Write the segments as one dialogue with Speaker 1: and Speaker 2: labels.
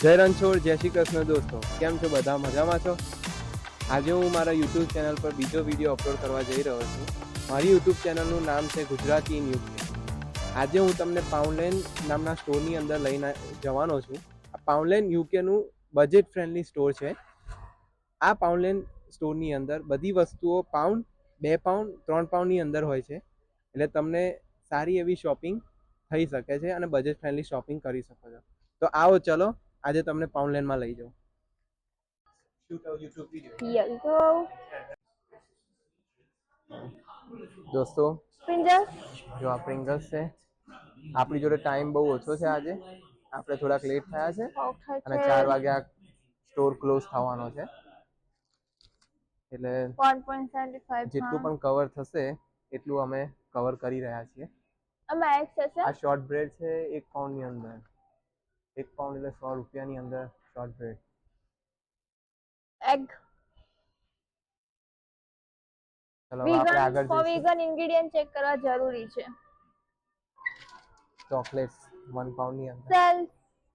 Speaker 1: જય રણછોડ, જય શ્રી કૃષ્ણ દોસ્તો. કેમ છો બધા? મજામાં છો? આજે હું મારા યુટ્યુબ ચેનલ પર બીજો વિડીયો અપલોડ કરવા જઈ રહ્યો છું. મારી યુટ્યુબ ચેનલનું નામ છે ગુજરાતી ઇન યુકે. આજે હું તમને પાઉન્ડલેન્ડ નામના સ્ટોરની અંદર લઈને જવાનો છું. આ પાઉન્ડલેન્ડ યુકેનું બજેટ ફ્રેન્ડલી સ્ટોર છે. આ પાઉન્ડલેન્ડ સ્ટોરની અંદર બધી વસ્તુઓ પાઉન્ડ, 2 પાઉન્ડ, 3 પાઉન્ડની અંદર હોય છે. એટલે તમને સારી એવી શોપિંગ થઈ શકે છે અને બજેટ ફ્રેન્ડલી શોપિંગ કરી શકો છો. તો આવો ચલો આજે તમને પાઉન્ડલેન્ડમાં લઈ જાઉં. દોસ્તો જો આ પ્રિંગલ્સ છે. આપણી જોડે ટાઈમ બહુ ઓછો છે. આજે આપણે થોડાક લેટ થયા છે અને 4 વાગે આ સ્ટોર ક્લોઝ થવાનો છે. એટલે 1.75 જેટલું પણ કવર થશે એટલું અમે કવર કરી રહ્યા છીએ. આ શોર્ટ બ્રેડ છે 1 પાઉન્ડની અંદર. 1 પાઉન્ડ એટલે 100 રૂપિયાની અંદર શોર્ટ બ્રેડ.
Speaker 2: એગ
Speaker 1: ચલો આપણે આગળ જઈશું.
Speaker 2: વીગન ઇન્ગ્રેડિયન્ટ ચેક કરવા જરૂરી છે.
Speaker 1: ચોકલેટ્સ 1 પાઉન્ડની અંદર.
Speaker 2: સેલ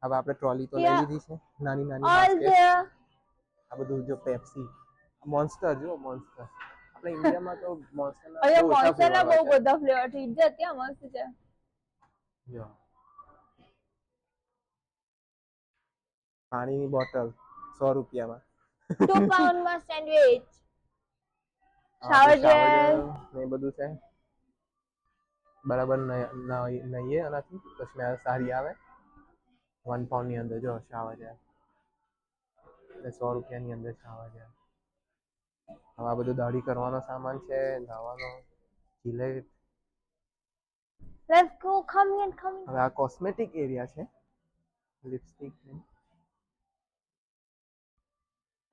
Speaker 1: હવે આપણે ટ્રોલી તો લઈ લીધી છે. નાની
Speaker 2: ઓલ
Speaker 1: બાસ્કેટ.
Speaker 2: ધેર
Speaker 1: આ બધું જો પેપ્સી, મોન્સ્ટર જો મોન્સ્ટર. આપણે ઇન્ડિયામાં તો મોન્સ્ટરના
Speaker 2: અહીંયા
Speaker 1: બહુ ઓછા
Speaker 2: મોન્સ્ટરના બહુ
Speaker 1: flavor
Speaker 2: બધા ફ્લેવર છે. ઇજ્જત ત્યાં મસ્ત છે.
Speaker 1: જો પાણીની બોટલ 100 રૂપિયામાં.
Speaker 2: 2 પાઉન્ડમાં સેન્ડવિચ, શાવર જેલ
Speaker 1: ને બધું છે. બરાબર નહીએ આનાથી તો સ્મેલ સારી આવે. 1 પાઉન્ડની અંદર જો શાવર જેલ એટલે 100 રૂપિયાની અંદર શાવર જેલ. હવે આ બધું દાઢી કરવાનો સામાન છે, નાવાનો, Gillette.
Speaker 2: Let's go, come here, come here.
Speaker 1: હવે આ કોસ્મેટિક એરિયા છે. લિપસ્ટિક છે.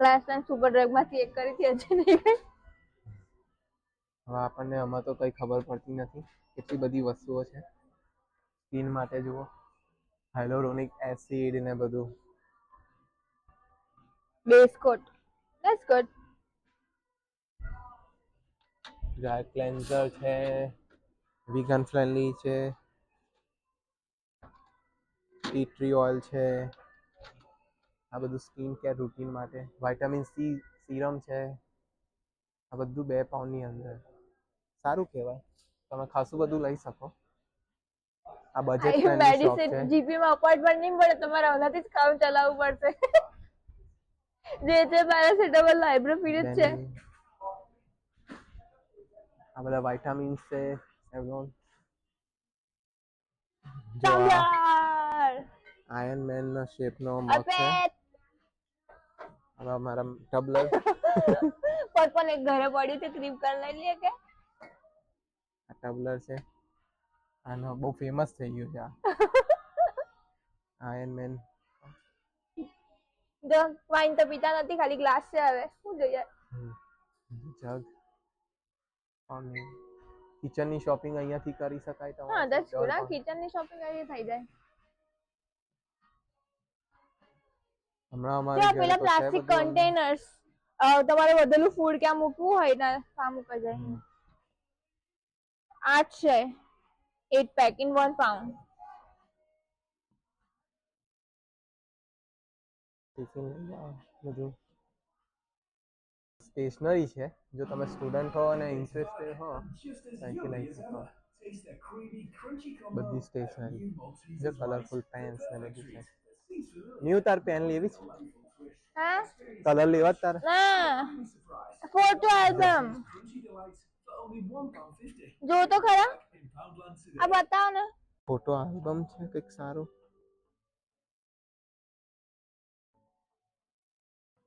Speaker 2: લાસ્ટ ટાઈમ સુપર ડ્રગમાંથી એક કરી હતી હજી નહીં ગઈ.
Speaker 1: હવે આપણને આમાં તો કઈ ખબર પડતી નથી. કેટલી બધી વસ્તુઓ છે સ્કિન માટે. જુઓ હાઇલોરોનિક એસિડ ને બધું.
Speaker 2: Base coat, let's good.
Speaker 1: Dry cleanser છે, વીગન ફ્રેન્ડલી છે, ટી ટ્રી ઓઇલ છે. આ બધું સ્કિન કેર રૂટીન માટે. વિટામિન સી સીરમ છે. આ બધું 2 પાઉન્ડની અંદર. સારું કહેવાય, તમે ખાસું બધું લઈ શકો. આ બજેટ ફ્રેન્ડલી શોપ છે.
Speaker 2: મેડિસિન જીપીમાં અપોઇન્ટમેન્ટ નહીં મળે, તમારે હમણાંથી જ કામ ચલાવવું પડશે. જે છે પેરાસિટામોલ, આઇબ્રોફિલિસ છે.
Speaker 1: આ બધા વિટામિન્સ છે. સેવલોન
Speaker 2: ટમ્બલર,
Speaker 1: આયર્ન મેન ના શેપનો મગ છે. હવે અમારા ટબલર.
Speaker 2: પર્પલ એક ઘરે પડ્યું છે, ક્રીમ કલર લઈ લે કે.
Speaker 1: આ ટબલર છે. આનો બહુ ફેમસ થઈ ગયું છે આ આયર્ન મેન.
Speaker 2: જો વાઈન તો પીતા નથી, ખાલી ગ્લાસ છે. હવે શું જોઈએ?
Speaker 1: જગ. કિચનની શોપિંગ અહીંયાથી કરી શકાય તમારે.
Speaker 2: હા, દસ પૂરા કિચનની શોપિંગ અહીં થઈ જાય.
Speaker 1: હમણાં
Speaker 2: જો
Speaker 1: અમારે
Speaker 2: પેલા પ્લાસ્ટિક કન્ટેનર્સ, તમારે વધેલું ફૂડ ક્યાં મૂકવું હોય ને ત્યાં મૂકી જાય. 8 છે, 8 પેક ઇન 1 પાઉન્ડ.
Speaker 1: ટિફિન લઈ જાઓ. બધું સ્ટેશનરી છે. જો તમે સ્ટુડન્ટ હો અને ઇન્ટરેસ્ટેડ હો ત્યાંથી લઈ શકો. બધી સ્ટેશનરી જો કલરફુલ પેન્સ ને બધું છે. ન્યુ તાર પેન લેવી છે?
Speaker 2: હા,
Speaker 1: કલર લેવા તાર?
Speaker 2: ના, ફોટો આલ્બમ જો તો ખરા. આ બતાવો ને.
Speaker 1: ફોટો આલ્બમ છે કંઈક સારું.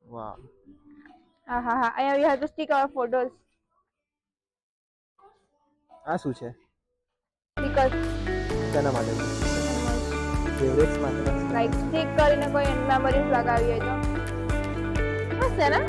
Speaker 1: વાહ.
Speaker 2: હા હા હા, અહીંયા we have to stick our photos.
Speaker 1: આ શું છે?
Speaker 2: બીકોઝ
Speaker 1: તેના માટે ફેવરેટ્સ માટે
Speaker 2: લાઈક સ્ટીક કરીને કોઈ મેમરીઝ લગાવી હોય તો મસ્ત છે ને.